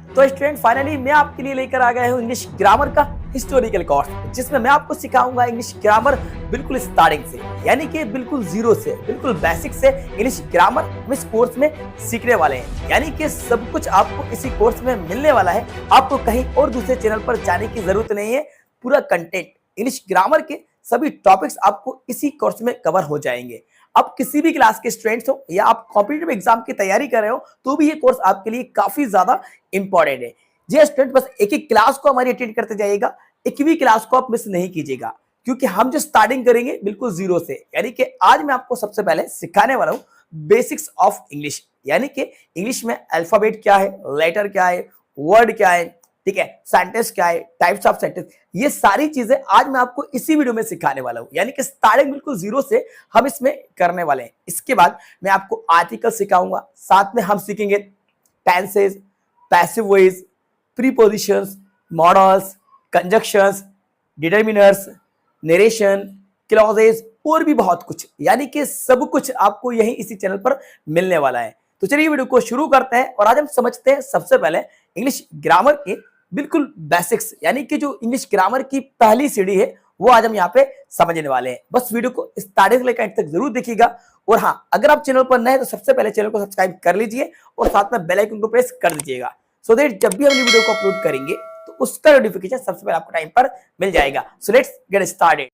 तो student finally मैं आपके लिए लेकर आ गया हूँ इंग्लिश ग्रामर का हिस्टोरिकल कोर्स, जिसमें मैं आपको सिखाऊंगा इंग्लिश ग्रामर बिल्कुल स्टार्टिंग से, यानी कि बिल्कुल जीरो से, बिल्कुल बेसिक से इंग्लिश ग्रामर हम इस कोर्स में सीखने वाले हैं। यानी कि सब कुछ आपको इसी कोर्स में मिलने वाला है। आपको कहीं और दूसरे चैनल पर जाने की जरूरत नहीं है। पूरा कंटेंट इंग्लिश ग्रामर के सभी टॉपिक्स आपको इसी कोर्स में कवर हो जाएंगे। आप किसी भी क्लास के स्टूडेंट्स हो या आप कॉम्पिटिटिव एग्जाम की तैयारी कर रहे हो तो भी ये कोर्स आपके लिए काफी ज्यादा इंपॉर्टेंट है। जी स्टूडेंट, बस एक एक क्लास को हमारी अटेंड करते जाइएगा, एक भी क्लास को आप मिस नहीं कीजिएगा, क्योंकि हम जो स्टार्टिंग करेंगे बिल्कुल जीरो से। यानी कि आज मैं आपको सबसे पहले सिखाने वाला हूँ बेसिक्स ऑफ इंग्लिश, यानी कि इंग्लिश में अल्फाबेट क्या है, लेटर क्या है, वर्ड क्या है, ठीक है, सेंटेंस क्या है, टाइप्स ऑफ सेंटेंस, ये सारी चीजें आज मैं आपको इसी वीडियो में सिखाने वाला हूं। यानी कि स्टार्टिंग बिल्कुल जीरो से हम इसमें करने वाले हैं। इसके बाद मैं आपको आर्टिकल सिखाऊंगा, साथ में हम सीखेंगे tenses, passive voice, prepositions, models, conjunctions, determiners, narration, clauses और भी बहुत कुछ। यानी कि सब कुछ आपको यही इसी चैनल पर मिलने वाला है। तो चलिए वीडियो को शुरू करते हैं और आज हम समझते हैं सबसे पहले इंग्लिश ग्रामर के बिल्कुल बेसिक्स, यानी कि जो इंग्लिश ग्रामर की पहली सीढ़ी है वो आज हम यहाँ पे समझने वाले हैं। बस वीडियो को स्टार्टिंग से लेकर एंड तक जरूर देखिएगा। और हाँ, अगर आप चैनल पर नए हैं तो सबसे पहले चैनल को सब्सक्राइब कर लीजिए और साथ में बेल आइकन को प्रेस कर दीजिएगा, सो दैट जब भी हम वीडियो को अपलोड करेंगे तो उसका नोटिफिकेशन सबसे पहले आपको टाइम पर मिल जाएगा। So let's get started.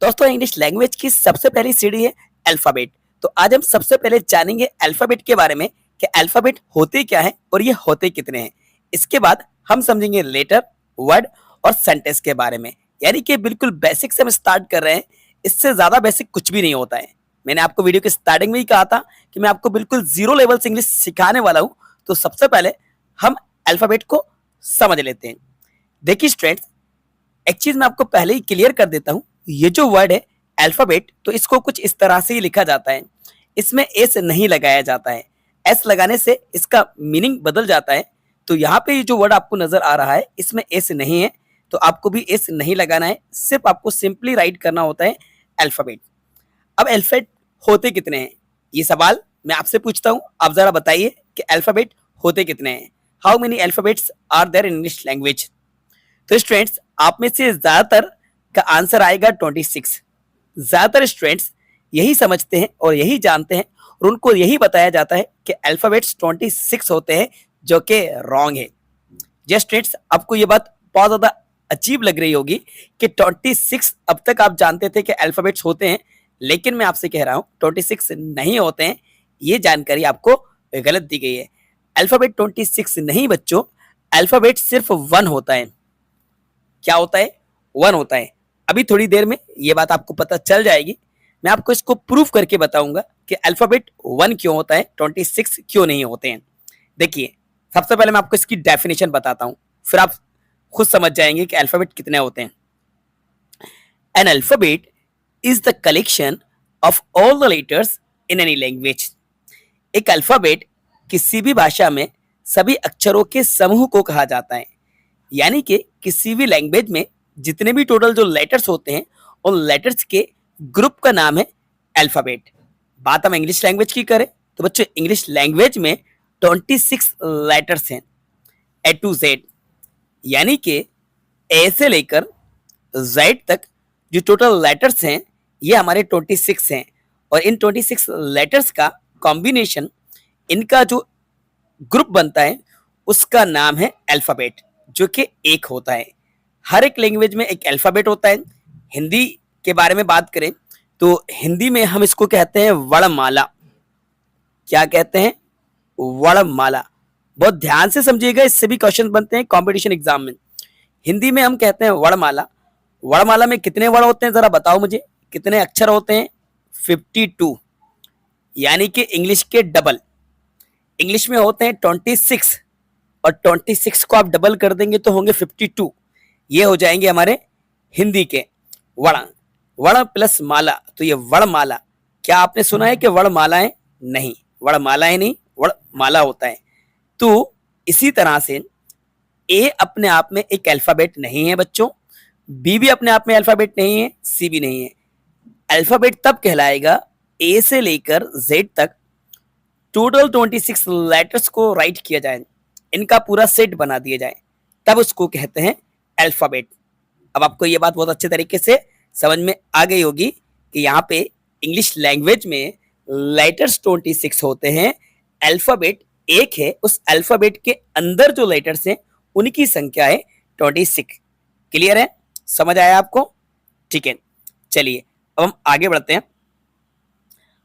दोस्तों, इंग्लिश लैंग्वेज की सबसे पहली सीढ़ी है अल्फाबेट। तो आज हम सबसे पहले जानेंगे अल्फाबेट के बारे में कि अल्फाबेट होते क्या है और ये होते कितने हैं। इसके बाद हम समझेंगे लेटर, वर्ड और सेंटेंस के बारे में। यानी कि बिल्कुल बेसिक से हम स्टार्ट कर रहे हैं, इससे ज्यादा बेसिक कुछ भी नहीं होता है। मैंने आपको वीडियो के स्टार्टिंग में ही कहा था कि मैं आपको बिल्कुल जीरो लेवल से इंग्लिश सिखाने वाला हूं। तो सबसे पहले हम अल्फाबेट को समझ लेते हैं। देखिए स्टूडेंट्स, एक चीज मैं आपको पहले ही क्लियर कर देता हूं। ये जो वर्ड है अल्फाबेट, तो इसको कुछ इस तरह से ही लिखा जाता है। इसमें एस नहीं लगाया जाता है। एस लगाने से इसका मीनिंग बदल जाता है। तो यहाँ पे ये जो वर्ड आपको नजर आ रहा है इसमें एस नहीं है, तो आपको भी एस नहीं लगाना है। सिर्फ आपको सिंपली राइट करना होता है अल्फाबेट। अब अल्फाबेट होते कितने हैं, ये सवाल मैं आपसे पूछता हूँ। आप जरा बताइए कि अल्फाबेट होते कितने हैं। How many alphabets are there in English language. तो स्टूडेंट्स, आप में से ज्यादातर का आंसर आएगा 26। ज्यादातर स्टूडेंट्स यही समझते हैं और यही जानते हैं और उनको यही बताया जाता है कि अल्फाबेट्स 26 होते हैं, जो कि रॉन्ग है। जी स्टूडेंट्स, आपको ये बात बहुत ज्यादा अजीब लग रही होगी कि 26 अब तक आप जानते थे कि अल्फाबेट्स होते हैं, लेकिन मैं आपसे कह रहा हूं 26 नहीं होते हैं। ये जानकारी आपको गलत दी गई है। अल्फाबेट 26 नहीं बच्चों, अल्फाबेट सिर्फ 1 होता है। क्या होता है? 1 होता है। अभी थोड़ी देर में ये बात आपको पता चल जाएगी। मैं आपको इसको प्रूफ करके बताऊंगा कि अल्फाबेट 1 क्यों होता है, 26 क्यों नहीं होते हैं। देखिए, सबसे पहले मैं आपको इसकी डेफिनेशन बताता हूं, फिर आप खुद समझ जाएंगे कि अल्फाबेट कितने होते हैं। An alphabet is the collection of all the letters in any language. एक अल्फाबेट किसी भी भाषा में सभी अक्षरों के समूह को कहा जाता है। यानी कि किसी भी लैंग्वेज में जितने भी टोटल जो लेटर्स होते हैं उन लेटर्स के ग्रुप का नाम है अल्फाबेट। बात हम इंग्लिश लैंग्वेज की करें तो बच्चों, इंग्लिश लैंग्वेज में 26 लेटर्स हैं, ए टू जेड। यानी कि ए से लेकर जेड तक जो टोटल लेटर्स हैं ये हमारे 26 हैं। और इन 26 लेटर्स का कॉम्बिनेशन, इनका जो ग्रुप बनता है उसका नाम है अल्फाबेट, जो कि एक होता है। हर एक लैंग्वेज में एक अल्फाबेट होता है। हिंदी के बारे में बात करें तो हिंदी में हम इसको कहते हैं वर्णमाला। क्या कहते हैं? वर्णमाला। बहुत ध्यान से समझिएगा, इससे भी क्वेश्चन बनते हैं कंपटीशन एग्जाम में। हिंदी में हम कहते हैं वर्णमाला। वर्णमाला में कितने वर्ण होते हैं, जरा बताओ मुझे, कितने अक्षर होते हैं? 52, यानी कि इंग्लिश के डबल। इंग्लिश में होते हैं 26 और 26 को आप डबल कर देंगे तो होंगे 52। ये हो जाएंगे हमारे हिंदी के वर्ण। वर्ण प्लस माला, तो ये वर्णमाला। क्या आपने सुना है कि वर्णमालाएं? नहीं, वर्णमालाएं नहीं, वर्णमाला होता है। तो इसी तरह से ए अपने आप में एक अल्फाबेट नहीं है बच्चों, बी भी अपने आप में अल्फाबेट नहीं है, सी भी नहीं है। अल्फाबेट तब कहलाएगा ए से लेकर जेड तक टोटल 26 लेटर्स को राइट किया जाए। इनका पूरा सेट बना दिया जाए, तब उसको कहते हैं अल्फाबेट। अब आपको ये बात बहुत अच्छे तरीके से समझ में आ गई होगी कि यहाँ पे इंग्लिश लैंग्वेज में लेटर्स 26 होते हैं, अल्फाबेट एक है, उस अल्फाबेट के अंदर जो लेटर्स हैं उनकी संख्या है 26। क्लियर है? समझ आया आपको? ठीक है, चलिए अब हम आगे बढ़ते हैं।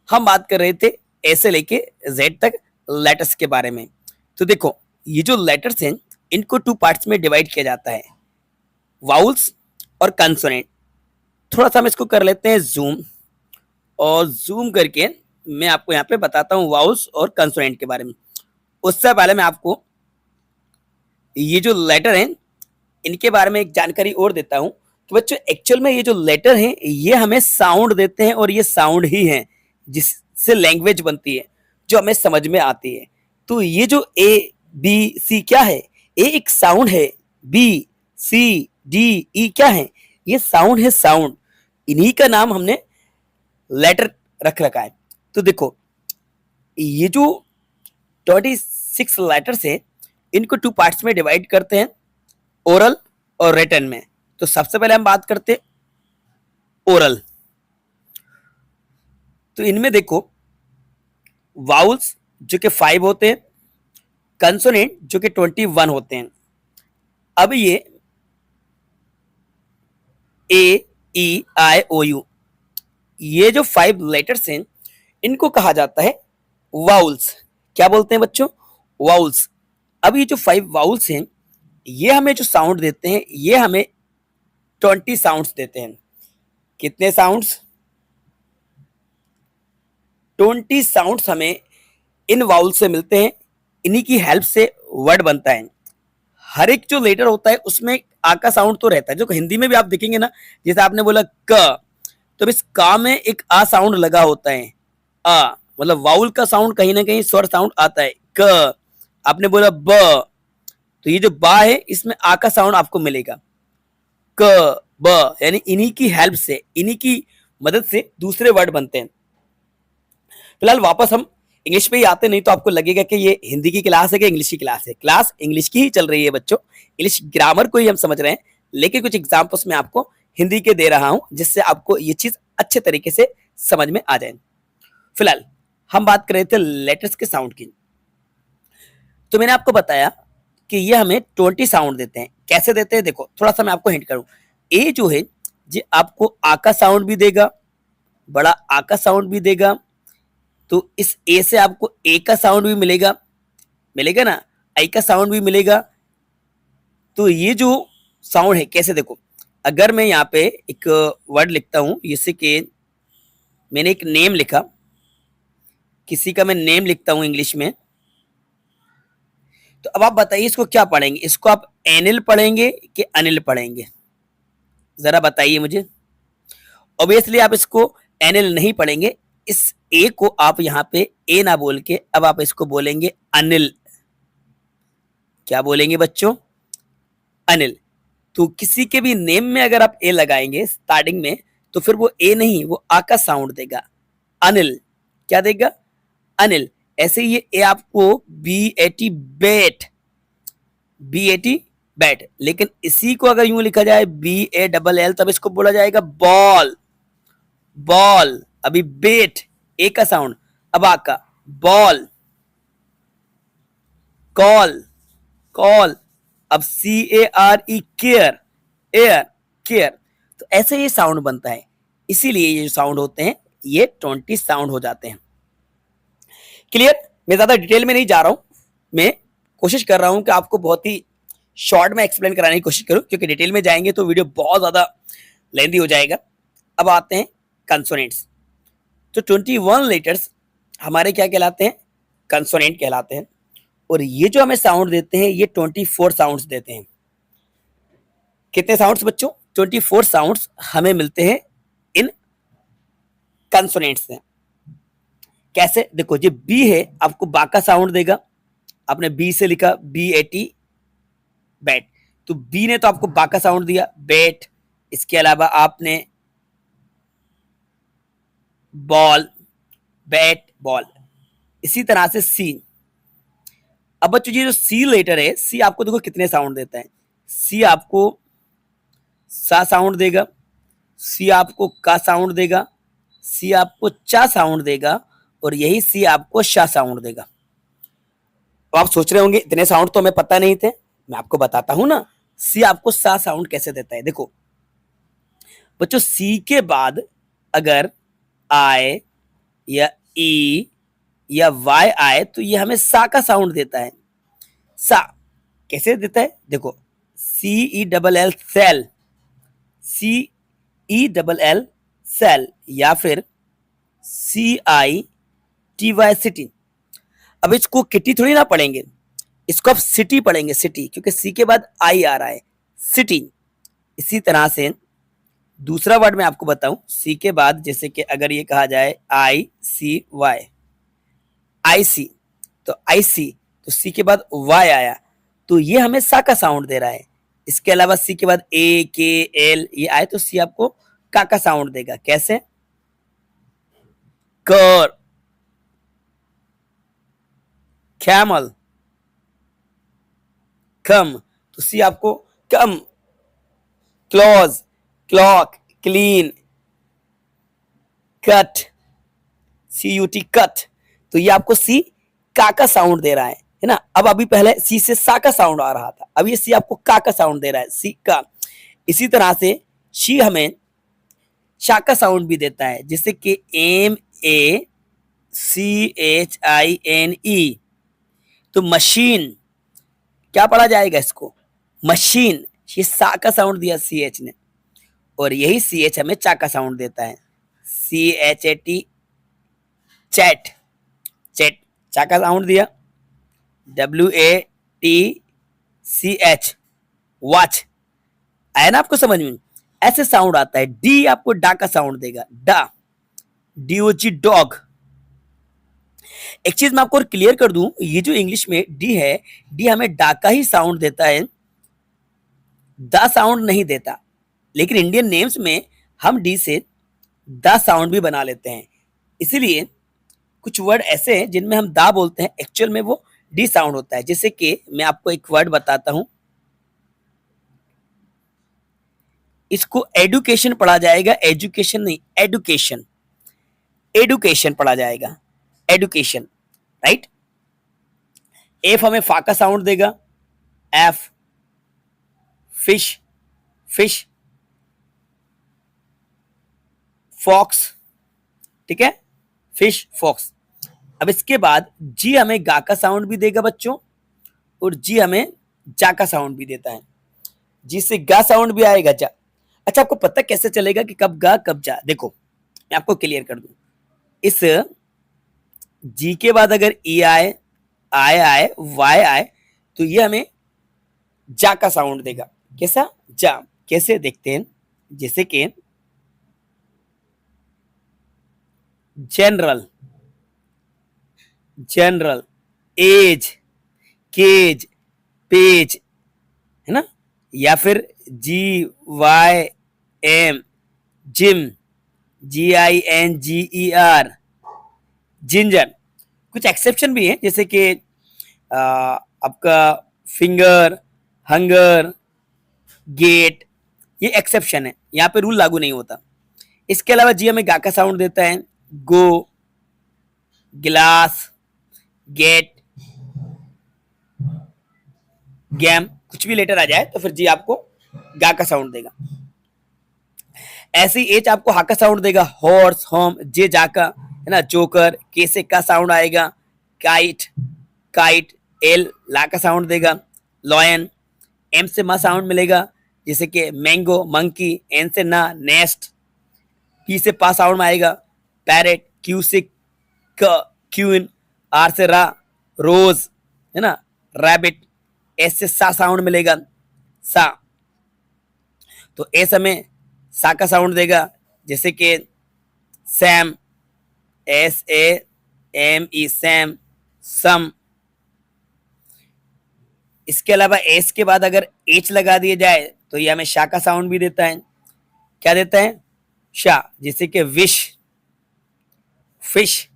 हम बात कर रहे थे ए से लेके जेड तक लेटर्स के बारे में। तो देखो, ये जो लेटर्स हैं इनको 2 पार्ट्स में डिवाइड किया जाता है, वाउल्स और कंसोनेंट। थोड़ा सा हम इसको कर लेते हैं जूम, और जूम करके मैं आपको यहाँ पे बताता हूँ वाउल्स और कंसोनेंट के बारे में। उससे पहले मैं आपको ये जो लेटर हैं इनके बारे में एक जानकारी और देता हूँ कि बच्चों एक्चुअल में ये जो लेटर हैं ये हमें साउंड देते हैं, और ये साउंड ही हैं जिससे लैंग्वेज बनती है, जो हमें समझ में आती है। तो ये जो ए बी सी क्या है? ए एक साउंड है, बी सी डी ई क्या है? ये साउंड है, साउंड। इन्हीं का नाम हमने लेटर रख रखा है। तो देखो, ये जो 26 लेटर्स हैं इनको 2 पार्ट्स में डिवाइड करते हैं, ओरल और रिटन में। तो सबसे पहले हम बात करते हैं ओरल। तो इनमें देखो, वाउल्स जो कि 5 होते हैं, कंसोनेंट जो कि 21 होते हैं। अब ये ए ई आई ओ यू, ये जो 5 लेटर्स हैं इनको कहा जाता है वाउल्स। क्या बोलते हैं बच्चों? वाउल्स। अब ये जो 5 वाउल्स हैं ये हमें जो साउंड देते हैं ये हमें 20 साउंड्स देते हैं। कितने साउंड्स? 20 साउंड्स हमें इन वाउल से मिलते हैं। इन्हीं की हेल्प से वर्ड बनता है। हर एक जो लेटर होता है उसमें आ का साउंड तो रहता है, जो हिंदी में भी आप देखेंगे ना, जैसे आपने बोला क, तो इस का में एक आ साउंड लगा होता है। आ मतलब वाउल का साउंड कहीं ना कहीं स्वर साउंड आता है। क आपने बोला ब, तो ये जो बा है इसमें आ का साउंड आपको मिलेगा। क ब, यानी इन्हीं की हेल्प से, इन्हीं की मदद से दूसरे वर्ड बनते हैं। फिलहाल वापस हम इंग्लिश पे ही आते, नहीं तो आपको लगेगा कि ये हिंदी की क्लास है कि इंग्लिश की क्लास है। क्लास इंग्लिश की ही चल रही है बच्चों, इंग्लिश ग्रामर को ही हम समझ रहे हैं, लेकिन कुछ एग्जाम्पल्स मैं आपको हिंदी के दे रहा हूं जिससे आपको ये चीज अच्छे तरीके से समझ में आ जाए। फिलहाल हम बात कर रहे थे लेटर्स के साउंड की। तो मैंने आपको बताया कि ये हमें 20 साउंड देते हैं। कैसे देते हैं? देखो, थोड़ा सा मैं आपको हिंट करूं। ए जो है ये आपको आ का साउंड भी देगा, बड़ा आ का साउंड भी देगा। तो इस ए से आपको ए का साउंड भी मिलेगा, मिलेगा ना, आई का साउंड भी मिलेगा। तो ये जो साउंड है कैसे? देखो, अगर मैं यहाँ पे एक वर्ड लिखता हूं, जैसे कि मैंने एक नेम लिखा, किसी का मैं नेम लिखता हूं इंग्लिश में, तो अब आप बताइए इसको क्या पढ़ेंगे? इसको आप एनिल पढ़ेंगे कि अनिल पढ़ेंगे? जरा बताइए मुझे। ऑब्वियसली आप इसको एनिल नहीं पढ़ेंगे। इस ए को आप यहाँ पे ए ना बोल के अब आप इसको बोलेंगे अनिल। क्या बोलेंगे बच्चों? अनिल। तो किसी के भी नेम में अगर आप ए लगाएंगे स्टार्टिंग में, तो फिर वो ए नहीं, वो आ का साउंड देगा, अनिल। क्या देगा? अनिल। ऐसे ये ए आपको BAT बैट, BAT बैट, लेकिन इसी को अगर यूं लिखा जाए BALL, तब इसको बोला जाएगा बॉल, बॉल। अभी बेट ए का साउंड, अब आ का बॉल, कॉल, कॉल। अब CARE केयर, एयर, केयर। तो ऐसे ये साउंड बनता है। इसीलिए ये जो साउंड होते हैं ये 20 साउंड हो जाते हैं। क्लियर? मैं ज्यादा डिटेल में नहीं जा रहा हूं, मैं कोशिश कर रहा हूं कि आपको बहुत ही शॉर्ट में एक्सप्लेन कराने की कोशिश करूं, क्योंकि डिटेल में जाएंगे तो वीडियो बहुत ज्यादा लेंदी हो जाएगा। अब आते हैं कंसोनेंट्स। तो 21 लेटर्स हमारे क्या कहलाते हैं? कंसोनेंट कहलाते हैं। और ये जो हमें साउंड देते हैं ये 24 साउंड्स देते हैं। कितने साउंड्स बच्चों? 24 साउंड्स हमें मिलते हैं इन कंसोनेंट्स से। कैसे? देखो, जो बी है आपको बा का साउंड देगा। आपने बी से लिखा BAT बैट, तो बी ने तो आपको बा का साउंड दिया, बैट। इसके अलावा आपने बॉल, बैट, बॉल। इसी तरह से सी, अब बच्चों ये जो सी लेटर है, सी आपको देखो कितने साउंड देता है। सी आपको सा साउंड देगा, सी आपको का साउंड देगा, सी आपको चा साउंड देगा, और यही सी आपको शा साउंड देगा। तो आप सोच रहे होंगे इतने साउंड तो हमें पता नहीं थे, मैं आपको बताता हूं ना सी आपको सा साउंड कैसे देता है। देखो बच्चों, सी के बाद अगर आए या ई या वाई आए तो ये हमें सा का साउंड देता है। सा कैसे देता है, देखो सी ई डबल एल सेल, सी ई डबल एल सेल, या फिर सी आई टी वाई सिटी। अब इसको किटी थोड़ी ना पढ़ेंगे, इसको आप सिटी पढ़ेंगे, सिटी, क्योंकि सी के बाद आई आ रहा है, सिटी। इसी तरह से दूसरा वर्ड मैं आपको बताऊं, सी के बाद जैसे कि अगर ये कहा जाए आई सी वाई, आई सी, तो आई सी, तो सी के बाद वाई आया, तो ये हमें सा का साउंड दे रहा है। इसके अलावा सी के बाद ए के एल ये आए तो सी आपको का साउंड देगा। कैसे, कर, कैमल, कम, तो सी आपको come, clause, clock, clean, cut, C U T cut, तो ये आपको सी का साउंड दे रहा है ना। अब अभी पहले सी से सा का साउंड आ रहा था, अब ये सी आपको का साउंड दे रहा है, सी का। इसी तरह से शी हमें शा का साउंड भी देता है, जैसे कि M A C H I N E, तो मशीन क्या पढ़ा जाएगा इसको, मशीन, ये सा का साउंड दिया सी एच ने, और यही सी एच हमें चा का साउंड देता है, C H A T, chat, chat चा का साउंड दिया, W A T C H, watch, आया ना आपको समझ में। ऐसे साउंड आता है। डी आपको डा का साउंड देगा, डा, डीओजी डॉग। एक चीज मैं आपको और क्लियर कर दूं, ये जो इंग्लिश में डी है, डी हमें डा का ही साउंड देता है, द साउंड नहीं देता। लेकिन इंडियन नेम्स में हम डी से द साउंड भी बना लेते हैं, इसीलिए कुछ वर्ड ऐसे हैं जिनमें हम दा बोलते हैं, एक्चुअल में वो डी साउंड होता है। जैसे कि मैं आपको एक वर्ड बताता हूं, इसको एडुकेशन पढ़ा जाएगा, एजुकेशन नहीं, एडुकेशन, एडुकेशन पढ़ा जाएगा, एडुकेशन, राइट। एफ हमें फा का साउंड देगा, एफ, फिश, फिश, फॉक्स, ठीक है, फिश, फॉक्स। अब इसके बाद जी हमें गा का साउंड भी देगा बच्चों, और जी हमें जा का साउंड भी देता है, जी से गा साउंड भी आएगा, जा। अच्छा, आपको पता कैसे चलेगा कि कब गा कब जा, देखो मैं आपको क्लियर कर दूं, इस जी के बाद अगर ई आए, आए आए, वाई आए, तो ये हमें जा का साउंड देगा। कैसा, जा, कैसे देखते हैं, जैसे कि general, general, age, cage, page, है ना, या फिर G Y M, gym, G I N G E R, ginger. कुछ एक्सेप्शन भी है, जैसे कि आपका फिंगर, हंगर, गेट, ये एक्सेप्शन है, यहाँ पे रूल लागू नहीं होता। इसके अलावा जी हमें गा का साउंड देता है, गो, गिलास, गेट, गेम, कुछ भी लेटर आ जाए तो फिर जी आपको गा का साउंड देगा। ऐसे ही एच आपको हा का साउंड देगा, हॉर्स, होम, जे जाका, है ना, जोकर, के से का साउंड आएगा, काइट, काइट, एल ला का साउंड देगा, लॉयन, एम से मा साउंड मिलेगा, जैसे कि मैंगो, मंकी, एन से ना, नेस्ट, पी से पा साउंड में आएगा, पैरेट, क्यू से क्यून, आर से रा, रोज, है ना, रैबिट, एस से सा साउंड मिलेगा, सा, तो एस हमें सा का साउंड देगा, जैसे कि Sam, S A M E, Sam, some. इसके अलावा एस के बाद अगर एच लगा दिया जाए तो ये हमें शा का साउंड भी देता है। क्या देता है, शा, जैसे कि विश, फिश,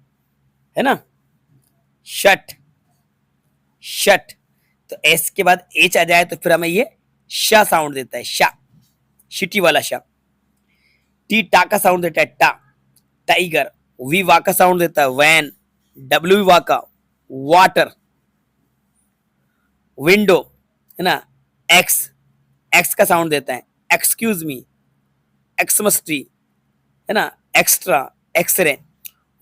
है ना, शट, शट। तो एस के बाद एच आ जाए तो फिर हमें ये शा साउंड देता है, शा, शिटी वाला शा। टी टा का साउंड देता है, टा, टाइगर। वी वा का साउंड देता है, वैन। डब्ल्यू वा का, वाटर। विंडो, है ना, एक्स, एक्स का साउंड देता है, एक्सक्यूज मी, एक्समस ट्री, है ना, एक्स्ट्रा, एक्सरे।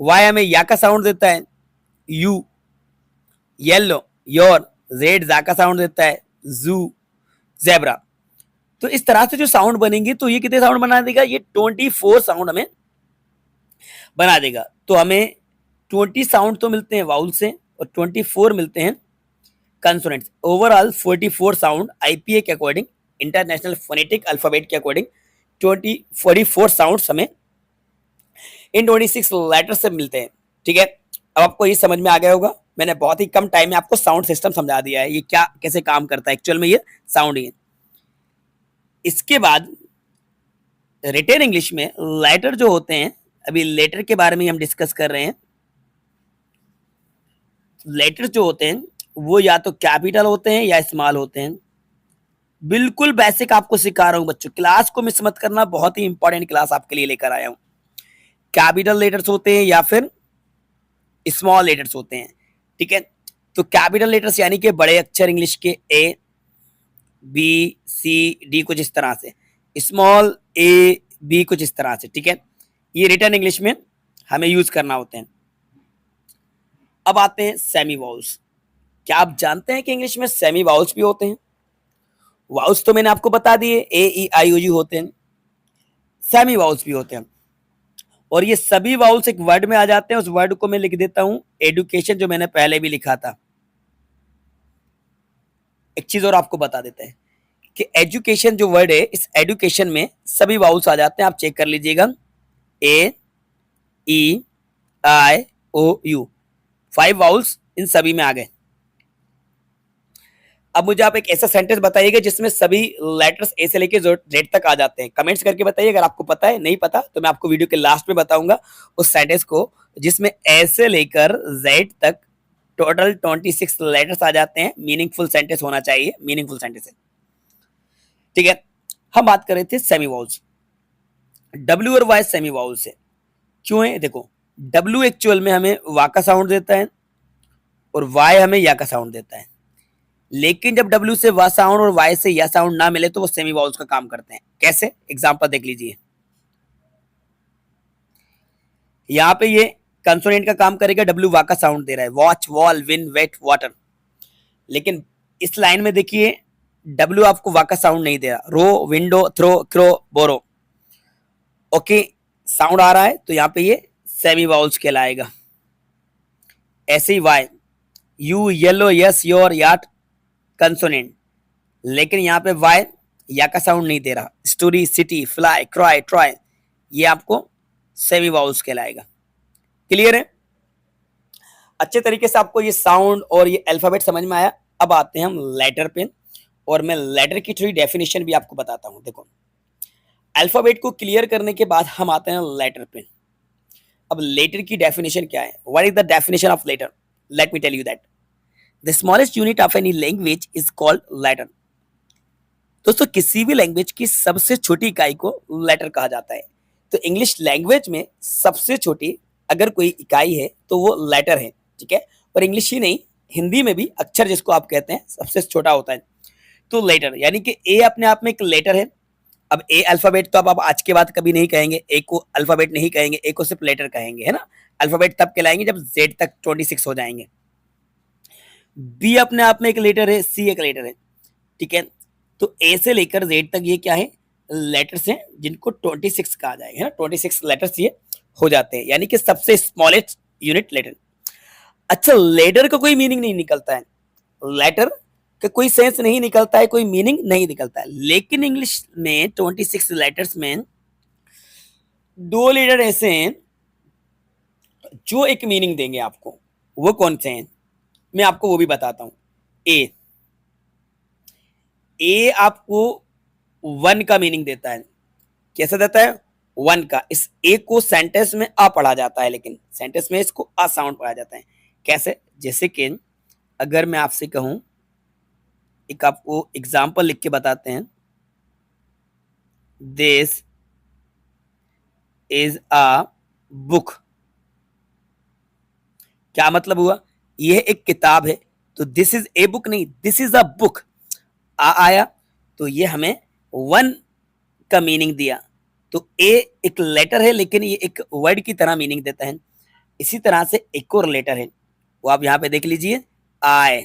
वाई हमें या का साउंड देता है, यू, येलो, योर। जेड जा का साउंड देता है, जू, जेब्रा। तो इस तरह से जो साउंड बनेंगे तो ये कितने साउंड बना देगा, ये 24 साउंड हमें बना देगा। तो हमें 20 साउंड तो मिलते हैं वाउल से और 24 मिलते हैं कंसोनेंट्स। ओवरऑल 44 साउंड आईपीए के अकॉर्डिंग, इंटरनेशनल फोनेटिक अल्फाबेट के अकॉर्डिंग 44 साउंड्स हमें इन 26 लेटर से मिलते हैं। ठीक है, अब आपको ये समझ में आ गया होगा, मैंने बहुत ही कम टाइम में आपको साउंड सिस्टम समझा दिया है, ये क्या कैसे काम करता है एक्चुअल में, ये साउंड ही है। इसके बाद रिटेन इंग्लिश में लेटर जो होते हैं, अभी लेटर के बारे में हम डिस्कस कर रहे हैं। लेटर जो होते हैं वो या तो कैपिटल होते हैं या स्मॉल होते हैं। बिल्कुल बेसिक आपको सिखा रहा हूं बच्चों, क्लास को मिस मत करना, बहुत ही इंपॉर्टेंट क्लास आपके लिए लेकर आया हूं। कैपिटल लेटर्स होते हैं या फिर स्मॉल लेटर्स होते हैं। ठीक है, तो कैपिटल लेटर्स यानी कि बड़े अक्षर इंग्लिश के ए बी सी डी कुछ इस तरह से, स्मॉल ए बी कुछ इस तरह से। ठीक है, ये रिटन इंग्लिश में हमें यूज करना होते हैं। अब आते हैं सेमी वाउल्स। क्या आप जानते हैं कि इंग्लिश में सेमी वाउल्स भी होते हैं? वाउल्स तो मैंने आपको बता दिए, ए ई आई ओ यू होते हैं, सेमी वाउल्स भी होते हैं। और ये सभी वाउल्स एक वर्ड में आ जाते हैं, उस वर्ड को मैं लिख देता हूं एडुकेशन, जो मैंने पहले भी लिखा था। एक चीज और आपको बता देते हैं कि एजुकेशन जो वर्ड है, इस एडुकेशन में सभी वाउल्स आ जाते हैं, आप चेक कर लीजिएगा। ए ई आई ओ यू, 5 वाउल्स इन सभी में आ गए। अब मुझे आप एक ऐसा सेंटेंस बताइएगा जिसमें सभी लेटर्स ए से लेके जेड तक आ जाते हैं। कमेंट्स करके बताइए अगर आपको पता है, नहीं पता तो मैं आपको वीडियो के लास्ट में बताऊंगा उस सेंटेंस को जिसमें ए से लेकर जेड तक टोटल 26 लेटर्स आ जाते हैं। मीनिंगफुल सेंटेंस होना चाहिए, मीनिंगफुल सेंटेंस है। ठीक है, हम बात कर रहे थे सेमी वाउल्स। डब्ल्यू और वाई सेमी वाउल्स है, क्यों है? देखो, डब्ल्यू एक्चुअल में हमें वा का साउंड देता है और वाई हमें या का साउंड देता है। लेकिन जब डब्ल्यू से वा साउंड और वाई से या साउंड ना मिले तो वो सेमी वाउल्स का काम करते हैं। कैसे? एग्जांपल देख लीजिए। यहां पे ये कंसोनेंट का काम करेगा, डब्ल्यू वा का साउंड दे रहा है, watch, wall, win, wait, water. लेकिन इस लाइन में देखिए डब्ल्यू आपको वा का साउंड नहीं दे रहा, रो, विंडो, थ्रो, क्रो, बोरो। ओके, साउंड आ रहा है तो यहाँ पे ये सेमी वाउल्स कहलाएगा। ऐसे ही Y, you, yellow, yes, your, yacht, consonant. लेकिन यहाँ पे वाई या का साउंड नहीं दे रहा, story, city, fly, cry, try, ये आपको सेमी वाउल्स कहलाएगा। क्लियर है? अच्छे तरीके से आपको ये साउंड और ये अल्फाबेट समझ में आया। अब आते हैं हम लेटर पे और मैं लेटर की थोड़ी डेफिनेशन भी आपको बताता हूं। देखो, अल्फाबेट को क्लियर करने के बाद हम आते हैं लेटर पे। अब लेटर की डेफिनेशन क्या है? What is the definition of letter? Let me tell you that the smallest unit of any language is called letter. दोस्तों, किसी भी लैंग्वेज की सबसे छोटी इकाई को लेटर कहा जाता है। तो इंग्लिश लैंग्वेज में सबसे छोटी अगर कोई इकाई है तो वो लेटर है। ठीक है, और इंग्लिश ही नहीं, हिंदी में भी अक्षर जिसको आप कहते हैं सबसे छोटा होता है तो लेटर, यानी कि ए अपने आप में एक लेटर है। अब ए अल्फाबेट तो अब आप आज के बाद कभी नहीं कहेंगे, ए को अल्फाबेट नहीं कहेंगे, ए को सिर्फ लेटर कहेंगे, है ना। अल्फाबेट तब कहलाएंगे जब जेड तक 26 हो जाएंगे। बी अपने आप में एक लेटर है, सी एक लेटर है। ठीक है, तो ए से लेकर जेड तक ये क्या है? लेटर्स हैं जिनको 26 कहा जाएगा, है ना। 26 लेटर्स ये हो जाते हैं, यानी कि सबसे स्मॉलेस्ट यूनिट लेटर। अच्छा, लेटर का कोई मीनिंग नहीं निकलता है, लेटर का कोई सेंस नहीं निकलता है, कोई मीनिंग नहीं निकलता है। लेकिन इंग्लिश में 26 लेटर्स में 2 लेटर ऐसे हैं जो एक मीनिंग देंगे आपको। वो कौन से हैं? मैं आपको वो भी बताता हूं। ए आपको 1 का मीनिंग देता है। कैसे देता है? 1 का। इस ए को सेंटेंस में आ पढ़ा जाता है, लेकिन सेंटेंस में इसको आ साउंड पढ़ा जाता है। कैसे? जैसे कि अगर मैं आपसे कहूं, एक आपको एग्जाम्पल लिख के बताते हैं, दिस इज अ बुक, क्या मतलब हुआ? यह एक किताब है, तो दिस इज ए बुक नहीं, दिस इज अ बुक। आया, तो ये हमें वन का मीनिंग दिया। तो ए एक लेटर है, लेकिन ये एक वर्ड की तरह मीनिंग देता है। इसी तरह से एक और लेटर है, वो आप यहां पे देख लीजिए, आई,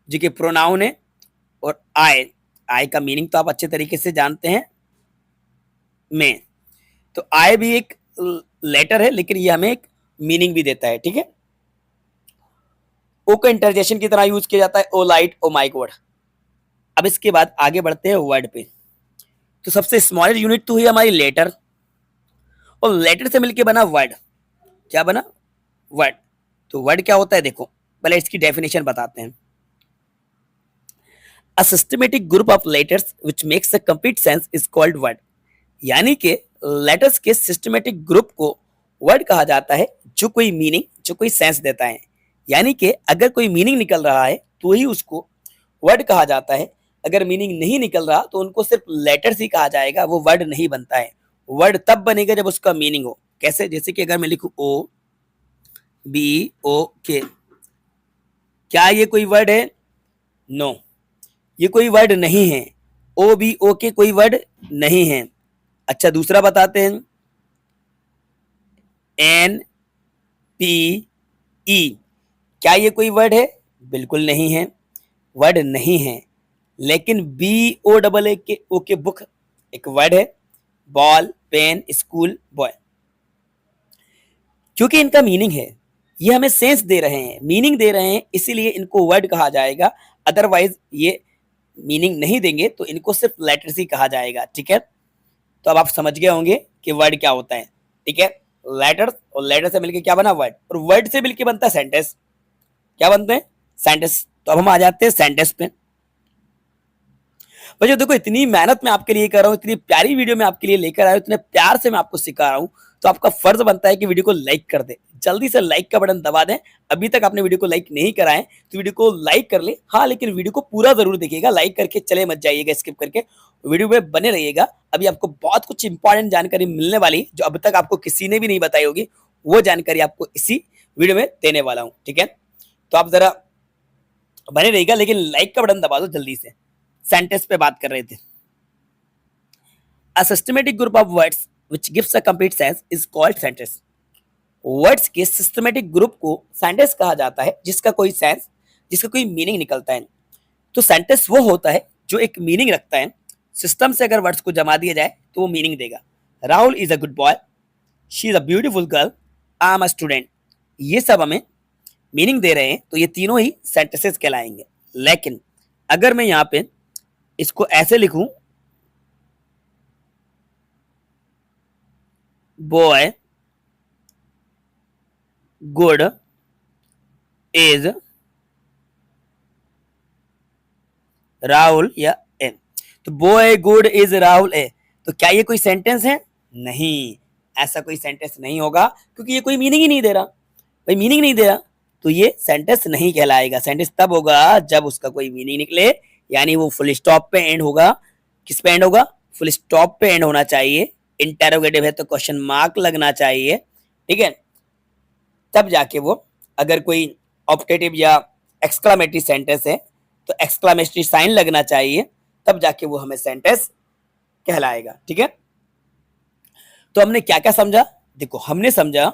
जो कि प्रोनाउन है। और आई, आई का मीनिंग तो आप अच्छे तरीके से जानते हैं, में। तो आई भी एक लेटर है, लेकिन ये हमें एक मीनिंग भी देता है, ठीक है। ओ का इंटरजेक्शन की तरह यूज किया जाता है, ओ लाइट, ओ माई गॉड। अब इसके बाद आगे बढ़ते हैं वर्ड पे। तो सबसे स्मॉलेस्ट यूनिट तो हुई हमारी लेटर, और लेटर से मिलके बना वर्ड। क्या बना? वर्ड। तो वर्ड क्या होता है, देखो पहले इसकी डेफिनेशन बताते हैं। A systematic group of letters which makes a complete sense is called word. यानी कि लेटर्स के सिस्टमेटिक ग्रुप को वर्ड कहा जाता है, जो कोई मीनिंग, जो कोई सेंस देता है। यानी कि अगर कोई मीनिंग निकल रहा है तो ही उसको वर्ड कहा जाता है। अगर मीनिंग नहीं निकल रहा तो उनको सिर्फ लेटर्स ही कहा जाएगा, वो वर्ड नहीं बनता है। वर्ड तब बनेगा जब उसका मीनिंग हो। कैसे? जैसे कि अगर मैं लिखूं ओ बी ओ के, क्या ये कोई वर्ड है? नो, ये कोई वर्ड नहीं है। ओ बी ओ के कोई वर्ड नहीं है। अच्छा, दूसरा बताते हैं, एन पी ई, क्या ये कोई वर्ड है? बिल्कुल नहीं है, वर्ड नहीं है। लेकिन बी ओ डबल ए के ओ के बुक एक वर्ड है। बॉल, पेन, स्कूल, बॉय, क्योंकि इनका मीनिंग है, ये हमें सेंस दे रहे हैं, मीनिंग दे रहे हैं, इसीलिए इनको वर्ड कहा जाएगा। अदरवाइज ये मीनिंग नहीं देंगे तो इनको सिर्फ लेटर्स ही कहा जाएगा, ठीक है। तो अब आप समझ गए होंगे कि वर्ड क्या होता है, ठीक है। लेटर्स, और लेटर से मिलके क्या बना? वर्ड। और वर्ड से मिलके बनता है सेंटेंस। क्या बनते हैं? सेंटेंस। तो अब हम आ जाते हैं सेंटेंस पे। बच्चों देखो, इतनी मेहनत मैं आपके लिए कर रहा हूँ, इतनी प्यारी वीडियो मैं आपके लिए लेकर आया हूँ, इतने प्यार से मैं आपको सिखा रहा हूँ, तो आपका फर्ज बनता है कि वीडियो को लाइक कर दे। जल्दी से लाइक का बटन दबा दें। अभी तक आपने वीडियो को लाइक नहीं करा है तो वीडियो को लाइक कर ले। हाँ, लेकिन वीडियो को पूरा जरूर देखिएगा, लाइक करके चले मत जाइएगा स्किप करके, वीडियो में बने रहिएगा। अभी आपको बहुत कुछ इंपॉर्टेंट जानकारी मिलने वाली, जो अब तक आपको किसी ने भी नहीं बताई होगी, वो जानकारी आपको इसी वीडियो में देने वाला हूँ, ठीक है। तो आप जरा बने रहिएगा, लेकिन लाइक का बटन दबा दो जल्दी से। सेंटेंस पे बात कर रहे थे। A systematic group of words which gives a complete sense is called sentence. Words के सिस्टमेटिक ग्रुप को सेंटेंस कहा जाता है, जिसका कोई सेंस, जिसका कोई मीनिंग निकलता है। तो सेंटेंस वो होता है जो एक मीनिंग रखता है। सिस्टम से अगर वर्ड्स को जमा दिया जाए तो वो मीनिंग देगा। Rahul is a good boy, she is a beautiful girl, I am a student. ये सब हमें मीनिंग दे रहे हैं, तो ये तीनों ही सेंटेंसेस कहलाएंगे। लेकिन अगर मैं यहाँ पे इसको ऐसे लिखूं, बॉय गुड इज राहुल या ए, तो बॉय गुड इज राहुल ए, तो क्या ये कोई सेंटेंस है? नहीं, ऐसा कोई सेंटेंस नहीं होगा, क्योंकि ये कोई मीनिंग ही नहीं दे रहा। भाई मीनिंग नहीं दे रहा तो ये सेंटेंस नहीं कहलाएगा। सेंटेंस तब होगा जब उसका कोई मीनिंग निकले, यानी वो फुल स्टॉप पे एंड होगा। किस पे एंड होगा? फुल स्टॉप पे एंड होना चाहिए। इंटेरोगेटिव है तो क्वेश्चन मार्क लगना चाहिए, ठीक है। तब जाके वो, अगर कोई ऑप्टेटिव या एक्सक्लामेटरी सेंटेंस है तो एक्सक्लामेटरी साइन लगना चाहिए, तब जाके वो हमें सेंटेंस कहलाएगा, ठीक है। तो हमने क्या क्या समझा? देखो, हमने समझा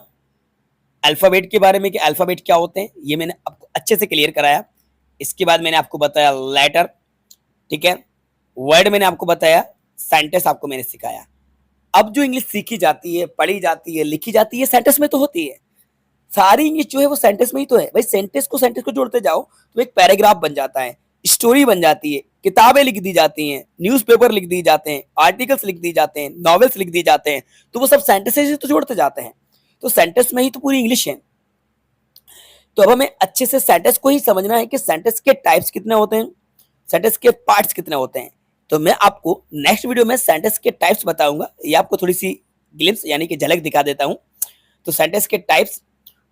अल्फाबेट के बारे में कि अल्फाबेट क्या होते हैं, ये मैंने आपको अच्छे से क्लियर कराया। इसके बाद मैंने आपको बताया लेटर, ठीक है। वर्ड मैंने आपको बताया, सेंटेंस आपको मैंने सिखाया। अब जो इंग्लिश सीखी जाती है, पढ़ी जाती है, लिखी जाती है, सेंटेंस में तो होती है। सारी इंग्लिश जो है वो सेंटेंस में ही तो है। भाई सेंटेंस को जोड़ते जाओ तो एक पैराग्राफ बन जाता है, स्टोरी बन जाती है, किताबें लिख दी जाती हैं, न्यूज़पेपर लिख दी जाते हैं, आर्टिकल्स लिख दी जाते हैं, नॉवेल्स लिख दी जाते हैं, तो वो सब सेंटेंसेस से तो जोड़ते जाते हैं। तो सेंटेंस में ही तो पूरी इंग्लिश है। तो अब हमें अच्छे से सेंटेंस को ही समझना है कि सेंटेंस के टाइप्स कितने होते हैं, सेंटेंस के पार्ट्स कितने होते हैं। तो मैं आपको नेक्स्ट वीडियो में सेंटेंस के टाइप्स बताऊंगा। ये आपको थोड़ी सी ग्लिम्स यानी कि झलक दिखा देता हूं। तो सेंटेंस के टाइप्स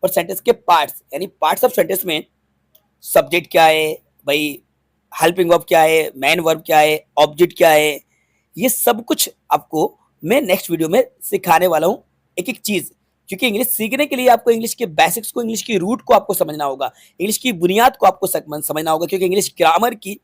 और सेंटेंस के पार्ट्स, यानी पार्ट्स ऑफ सेंटेंस में सब्जेक्ट क्या है भाई, हेल्पिंग वर्ब क्या है, मेन वर्ब क्या है, ऑब्जेक्ट क्या है, ये सब कुछ आपको मैं नेक्स्ट वीडियो में सिखाने वाला हूँ, एक एक चीज। क्योंकि इंग्लिश सीखने के लिए आपको इंग्लिश के बेसिक्स को, इंग्लिश की रूट को आपको समझना होगा, इंग्लिश की बुनियाद को आपको समझना होगा। क्योंकि इंग्लिश ग्रामर की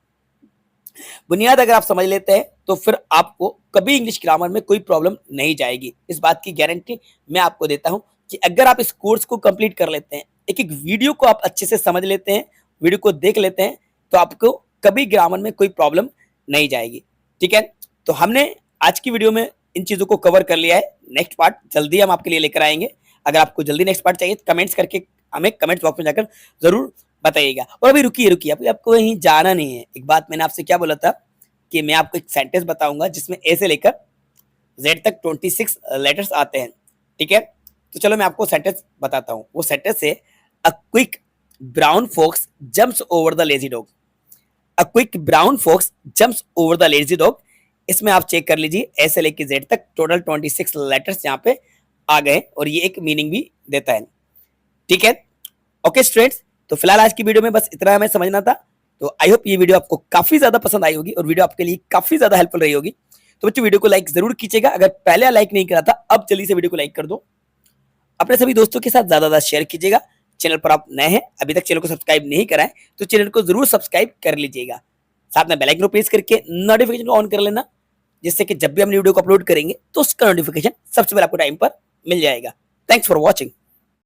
बुनियाद अगर आप समझ लेते हैं तो फिर आपको कभी इंग्लिश ग्रामर में कोई प्रॉब्लम नहीं जाएगी। इस बात की गारंटी मैं आपको देता हूं कि अगर आप इस कोर्स को कंप्लीट कर लेते हैं, एक एक वीडियो को आप अच्छे से समझ लेते हैं, वीडियो को देख लेते हैं, तो आपको कभी ग्रामर में कोई प्रॉब्लम नहीं जाएगी। ठीक है, तो हमने आज की वीडियो में इन चीजों को कवर कर लिया है। नेक्स्ट पार्ट जल्दी हम आपके लिए लेकर आएंगे। अगर आपको जल्दी नेक्स्ट पार्ट चाहिए तो कमेंट्स करके हमें कमेंट बॉक्स में जाकर जरूर बताइएगा। और अभी रुकिए रुकिए, अभी आपको कहीं जाना नहीं है। एक बात मैंने आपसे क्या बोला था कि मैं आपको एक सेंटेंस बताऊंगा जिसमें ए से लेकर जेड तक 26 लेटर्स आते हैं। ठीक है, तो चलो मैं आपको सेंटेंस बताता हूँ। वो सेंटेंस है a quick brown fox jumps over the lazy dog. A quick brown fox jumps over the lazy dog. इसमें आप चेक कर लीजिए, ए से लेकर जेड तक टोटल 26 लेटर्स यहाँ पे आ गए और ये एक मीनिंग भी देता है। ठीक है, ओके स्टूडेंट्स, तो फिलहाल आज की वीडियो में बस इतना हमें समझना था। तो आई होप ये वीडियो आपको काफी ज्यादा पसंद आई होगी और वीडियो आपके लिए काफी ज्यादा हेल्पफुल रही होगी। तो बच्चों वीडियो को लाइक जरूर कीजिएगा। अगर पहले लाइक नहीं करा था, अब जल्दी से वीडियो को लाइक कर दो। अपने सभी दोस्तों के साथ ज्यादा शेयर कीजिएगा। चैनल पर आप नए हैं, अभी तक चैनल को सब्सक्राइब नहीं करा है तो चैनल को जरूर सब्सक्राइब कर लीजिएगा। साथ में बेल आइकन को प्रेस करके नोटिफिकेशन को ऑन कर लेना, जिससे कि जब भी हम वीडियो को अपलोड करेंगे तो उसका नोटिफिकेशन सबसे पहले आपको टाइम पर मिल जाएगा। Thanks for watching.